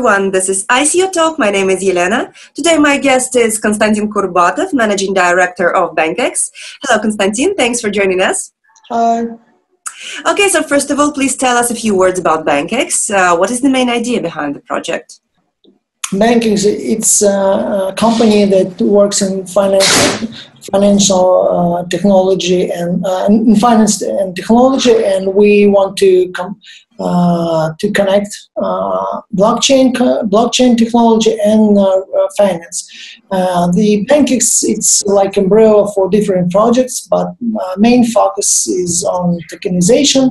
everyone, this is ICO Talk. My name is Yelena. Today my guest is Konstantin Kurbatov, Managing Director of BANKEX. Hello Konstantin, thanks for joining us. Hi. Okay, so first of all, please tell us a few words about BANKEX. What is the main idea behind the project? BANKEX, it's a company that works in financial technology and in finance and technology, and we want to connect blockchain technology and finance. The BANKEX, it's like umbrella for different projects, but main focus is on tokenization.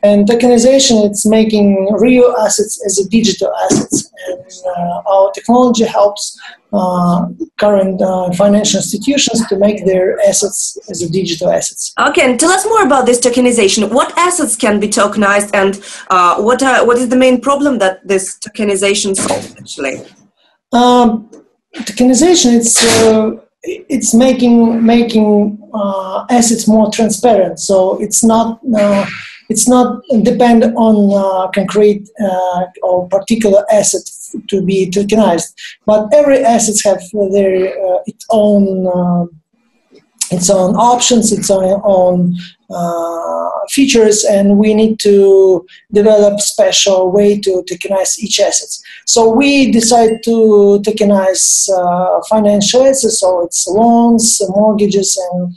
And tokenization, it's making real assets as a digital assets. And our technology helps current financial institutions to make their assets as a digital assets. Okay, and tell us more about this tokenization. What assets can be tokenized, and what is the main problem that this tokenization solves, actually? Tokenization, it's making assets more transparent. So it's not dependent on concrete or particular asset to be tokenized, but every asset have their its own options, its own features, and we need to develop special way to tokenize each asset. So we decided to tokenize financial assets, so it's loans, mortgages, and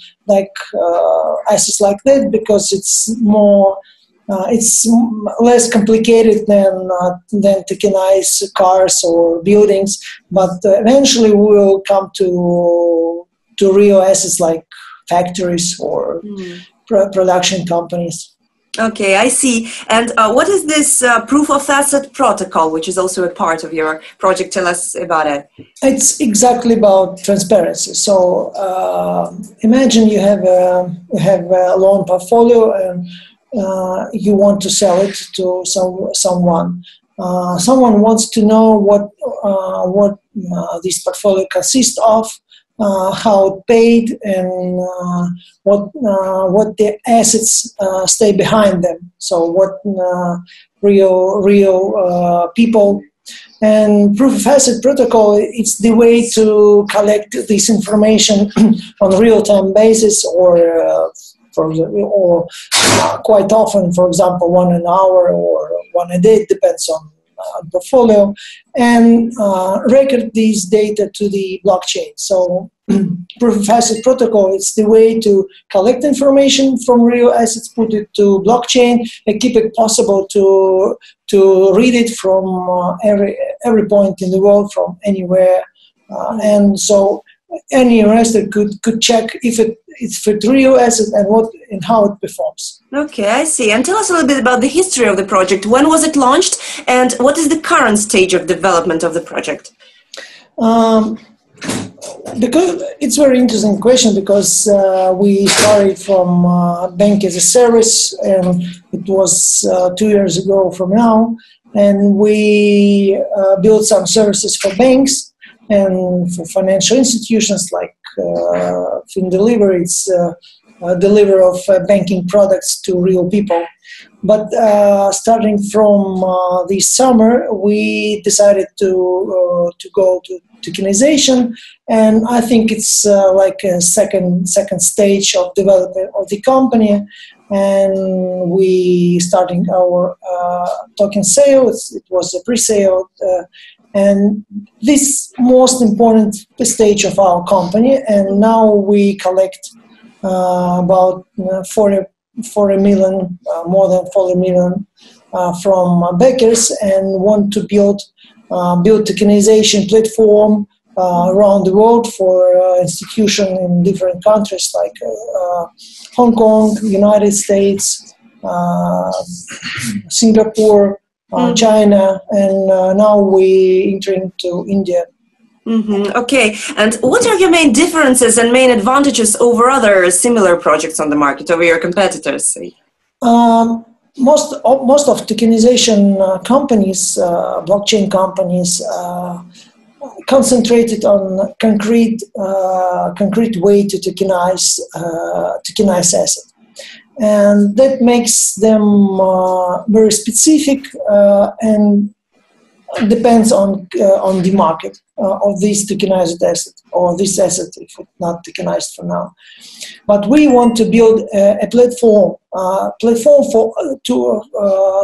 assets like that, because it's more it's less complicated than tokenize cars or buildings, but eventually we will come to real assets like factories or production companies. Okay, I see. And what is this Proof-of-Asset protocol, which is also a part of your project? Tell us about it. It's exactly about transparency. So imagine you have a loan portfolio and you want to sell it to someone. Someone wants to know what this portfolio consists of, how it paid, and what the assets stay behind them. So what real people. And Proof-of-Asset protocol, it's the way to collect this information on real-time basis, or quite often, for example, 1 an hour or 1 a day, depends on portfolio, and record these data to the blockchain. So Proof-of-Asset protocol, it's the way to collect information from real assets, put it to blockchain, and keep it possible to read it from every point in the world, from anywhere, and so any investor could check if it's a real asset and how it performs. Okay, I see. And tell us a little bit about the history of the project. When was it launched, and what is the current stage of development of the project? Because it's a very interesting question, because we started from Bank as a Service, and it was 2 years ago from now, and we built some services for banks and for financial institutions, like in delivery, it's delivery of banking products to real people. But starting from this summer, we decided to go to tokenization, and I think it's like a second stage of development of the company. And we starting our token sale. It was a pre-sale. And this most important stage of our company, and now we collect about 40 million, more than 40 million from backers, and want to build tokenization platform around the world for institutions in different countries like Hong Kong, United States, Singapore, China, and now we entering to India. Okay, and what are your main differences and main advantages over other similar projects on the market, over your competitors, say? Most of tokenization companies, blockchain companies, concentrated on concrete way to tokenize assets. And that makes them very specific, and depends on the market of this tokenized asset or this asset if it's not tokenized for now. But we want to build a platform for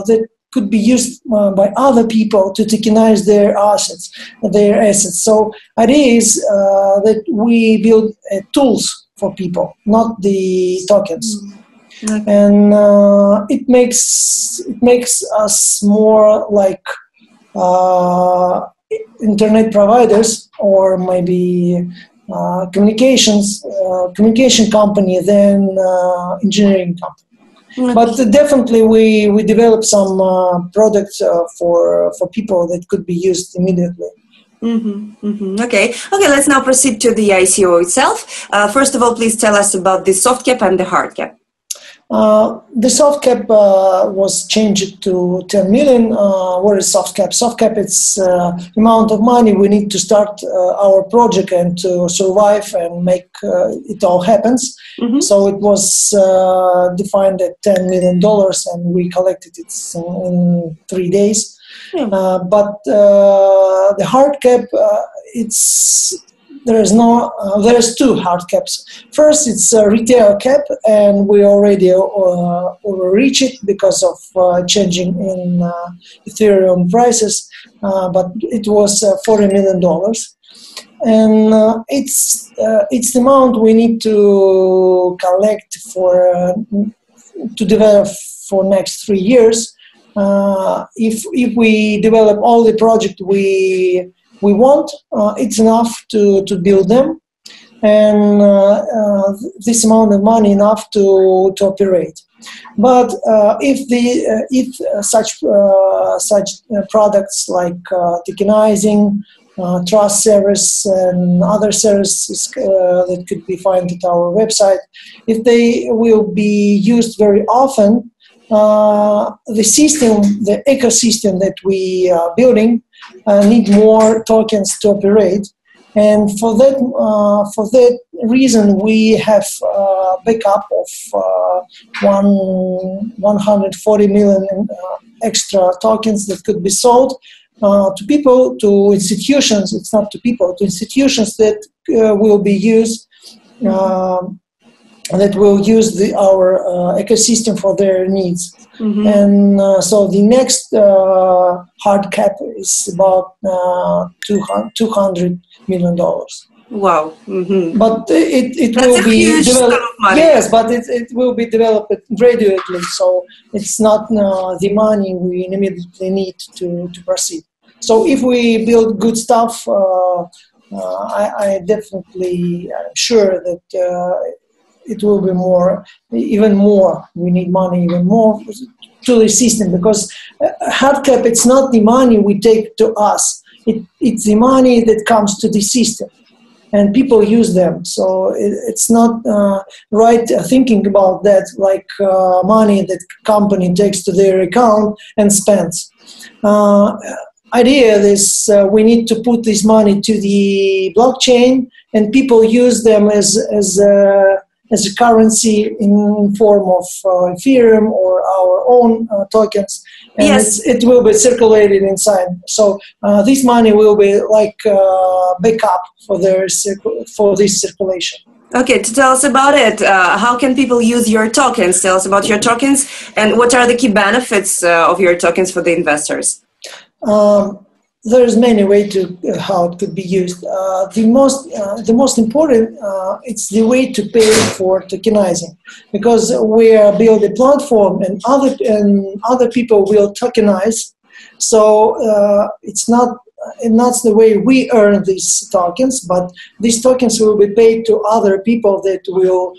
that could be used by other people to tokenize their assets. So idea is that we build tools for people, not the tokens. Okay. And it makes us more like internet providers or maybe communication company than engineering company. Okay. But definitely we develop some products for people that could be used immediately. Okay, let's now proceed to the ICO itself. First of all, please tell us about the soft cap and the hard cap. The soft cap was changed to 10 million. What is soft cap? Soft cap is amount of money we need to start our project and to survive and make it all happens. So it was defined at $10 million and we collected it in 3 days. But the hard cap, there's two hard caps. First, it's a retail cap, and we already overreach it because of changing in Ethereum prices. But it was $40 million, and it's the amount we need to collect to develop for next 3 years. If we develop all the project we want, it's enough to build them, and this amount of money enough to operate. But if such products like tokenizing, trust service, and other services that could be found at our website, if they will be used very often, the ecosystem that we are building need more tokens to operate, and for that reason we have backup of 140 million extra tokens that could be sold to people, to institutions. It's not to people, to institutions that will be used. That will use our ecosystem for their needs. And so the next hard cap is about $200 million. Wow. But it will be developed. Yes, but it will be developed gradually. So it's not the money we immediately need to proceed. So if we build good stuff, I definitely am sure that it will be even more. We need money even more to the system, because hard cap, it's not the money we take to us. It's the money that comes to the system, and people use them. So it's not right thinking about that like money that company takes to their account and spends. Idea is we need to put this money to the blockchain, and people use them as a currency in form of Ethereum or our own tokens, and yes, it will be circulated inside. So this money will be like backup for this circulation. Okay, to tell us about it, how can people use your tokens? Tell us about your tokens, and what are the key benefits of your tokens for the investors? There's many ways to how it could be used. The most important it's the way to pay for tokenizing, because we are building a platform and other people will tokenize. So it's not the way we earn these tokens, but these tokens will be paid to other people that will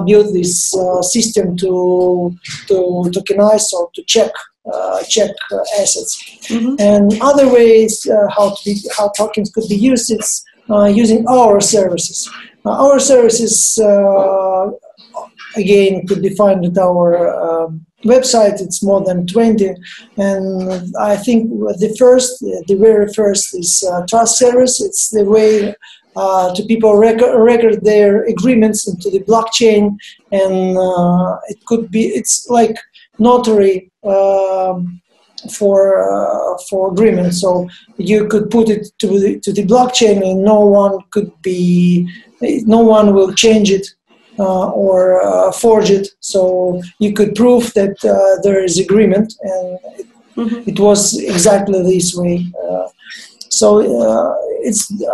build this system to tokenize or to check assets. And other ways how tokens could be used, it's using our services. Our services again could be found at our website. It's more than 20, and I think the very first is trust service. It's the way to people record their agreements into the blockchain, and it's like notary for agreement. So you could put it to the blockchain, and no one will change it or forge it. So you could prove that there is agreement, and it was exactly this way.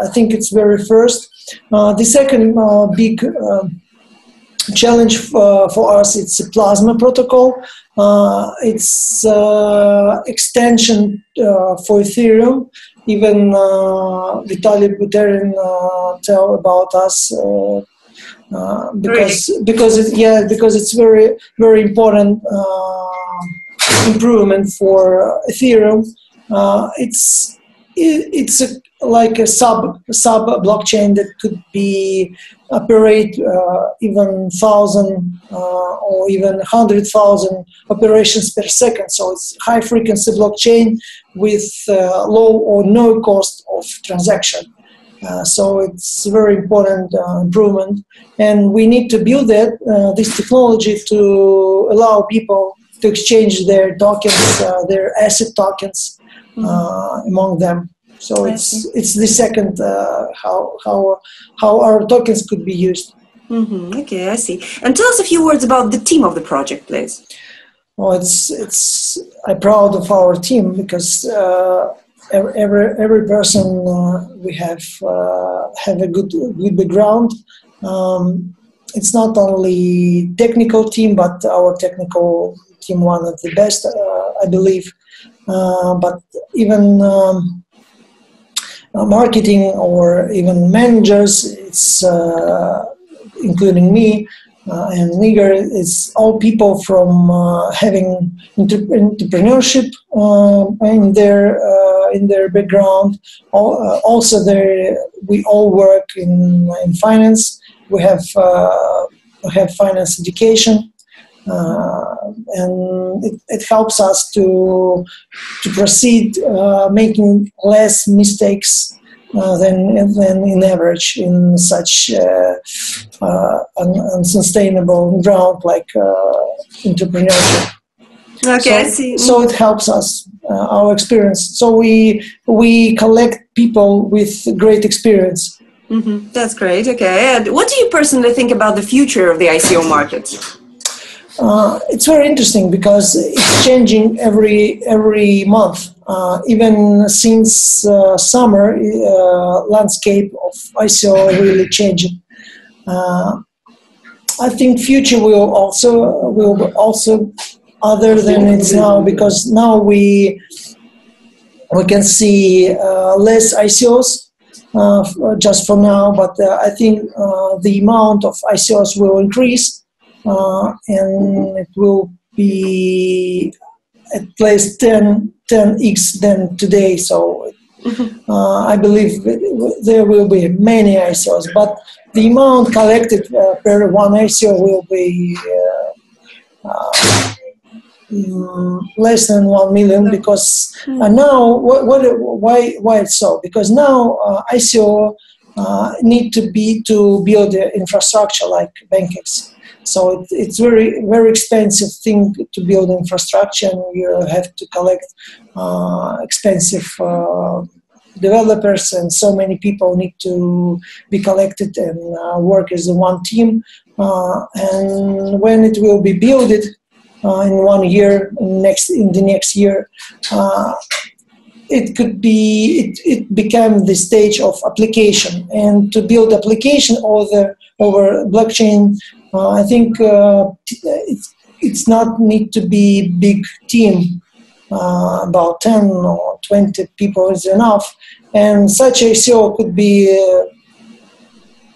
I think it's very first. The second big challenge for us, it's a plasma protocol. It's extension for Ethereum. Even Vitaly Buterin tell about us because it's very, very important improvement for Ethereum. It's like a sub blockchain that could be operate even 1,000 or even 100,000 operations per second. So it's high frequency blockchain with low or no cost of transaction. So it's very important improvement, and we need to build this technology to allow people to exchange their tokens, their asset tokens among them. So it's the second how our tokens could be used. Okay, I see. And tell us a few words about the team of the project, please. Well, I'm proud of our team because every person we have a good background. It's not only technical team, but our technical team one of the best, I believe. But even marketing or even managers, it's including me and Igor, it's all people from having entrepreneurship in their background. Also, we all work in finance. We have finance education. And it helps us to proceed making less mistakes than in average in such unsustainable ground like entrepreneurship. Okay, I see. So it helps us, our experience. So we collect people with great experience. That's great. Okay, and what do you personally think about the future of the ICO market? It's very interesting because it's changing every month. Even since summer, landscape of ICO really changing. I think future will also other than it's now, because now we can see less ICOs just for now, but I think the amount of ICOs will increase. And it will be at least 10x than today. So I believe there will be many ICOs, but the amount collected per one ICO will be less than 1 million, because now why it's so? Because now ICO need to build the infrastructure like BANKEX. So it's very, very expensive thing to build infrastructure, and you have to collect expensive developers, and so many people need to be collected and work as one team. And when it will be built in 1 year, in the next year, it became the stage of application, and to build application over blockchain. I think it's not need to be big team. About 10 or 20 people is enough, and such ICO could be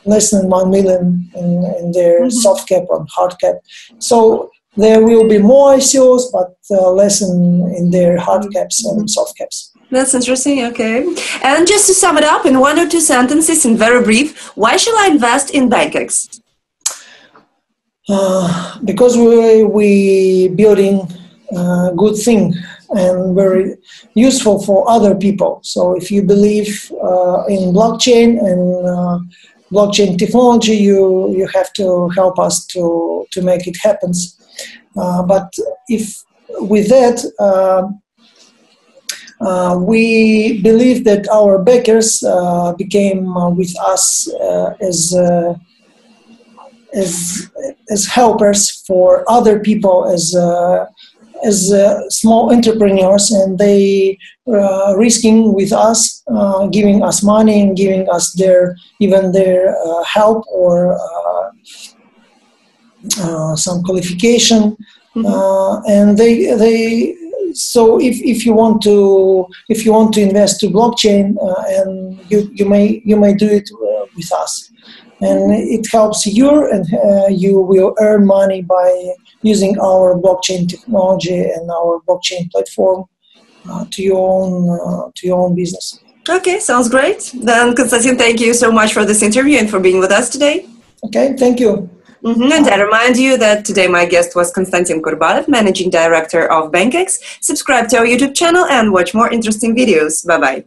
less than 1 million in their soft cap or hard cap. So there will be more ICOs, but less in their hard caps and soft caps. That's interesting. Okay, and just to sum it up in 1 or 2 sentences, in very brief, why should I invest in BANKEX? Because we building a good thing and very useful for other people. So if you believe in blockchain and blockchain technology, you have to help us to make it happen. But if with that, We believe that our backers became with us as helpers for other people, as small entrepreneurs, and they risking with us, giving us money and giving us their help or some qualification. And they so if you want to invest to blockchain, and you may do it with us, and it helps you, and you will earn money by using our blockchain technology and our blockchain platform to your own business. Okay, sounds great. Then, Konstantin, thank you so much for this interview and for being with us today. Okay, thank you. And I remind you that today my guest was Konstantin Kurbatov, Managing Director of BANKEX. Subscribe to our YouTube channel and watch more interesting videos. Bye-bye.